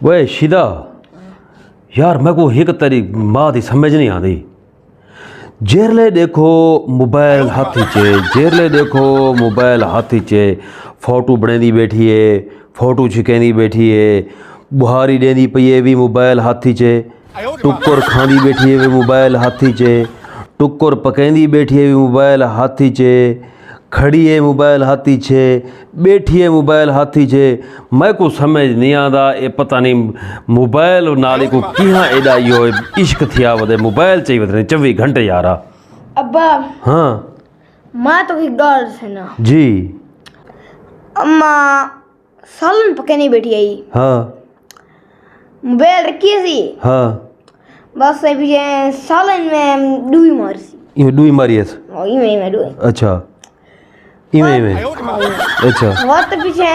वे शिदा यार मैं को एक तेरी माँ की समझ नहीं आती। जेरले देखो मोबाइल हाथी चे, जेरले देखो मोबाइल हाथी चे, फोटो बनेंदी बैठी है, फोटो छिकेंदी बैठी है, बुहारी देंदी पई है भी मोबाइल हाथी चे, टुक्कर खांदी बैठी है भी मोबाइल हाथी चे, टुक्कर पकेंदी बैठी है भी मोबाइल हाथी चे, खड़ी है मोबाइल हाथी छे, बैठी है मोबाइल हाथी छे। मैं को समझ नहीं आता ये पता नहीं मोबाइल नाले को किहाँ एडा यो इश्क थिया वदे मोबाइल चाहिए वदे 24 घंटे यारा। अब्बा हाँ माँ तो एक डॉल है ना जी। अम्मा सालन पके नहीं बैठी आई। हाँ मोबाइल रखी सी। हाँ बस पीछे सालन में डूबी मार सी। ये डूई मारी है। इमे में डूबी। अच्छा इमे अच्छा वक्त पीछे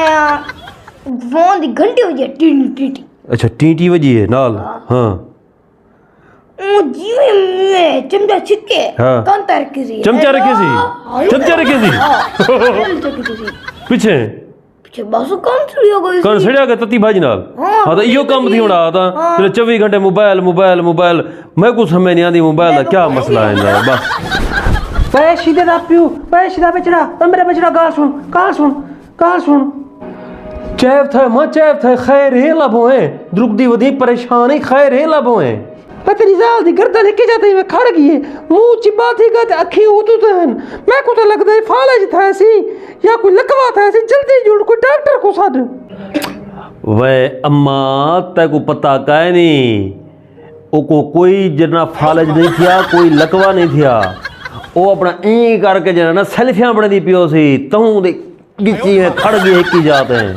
फोन दी घंटी हो जाए टीटी टीटी। अच्छा टीटी वजी है नाल। हाँ ओ जीवे में चमचा छिके हाँ। कांता रखी सी। चमचा रखी सी, चमचा रखी सी पीछे पीछे बस कौन सी हो गई कौन सड़िया के तती भाजी नाल। हाँ तो यो काम थी होना आता तेरे 24 घंटे मोबाइल मोबाइल मोबाइल। मैं कुछ समझ नहीं आती मोबाइल का क्या मसला है इनका बस। वे सीधे ना पियो, वे सीधा बचड़ा, मेरा बचड़ा गाल सुन, गाल सुन, गाल सुन। चैफ था मां चैफ था खैर है लबो है द्रुगदी वदी परेशानी खैर है लबो है। तेरी जाल दी गर्दन हिके जाते में खड़ गई है, मुंह चिब्बा थी गत अखी उतु तहन। मैं को तो लगदा है फालज था सी या कोई लकवा था सी, जल्दी जुड़ कोई डॉक्टर को साद। वे अम्मा ते को पता काहे नहीं ओ को कोई जना फालज नहीं थिया, कोई लकवा नहीं थिया। ओ अपना ई करके जना ना सेल्फियां बने दी पियो सी तहू दे गिची है खड़ गई एक ही जाते हैं।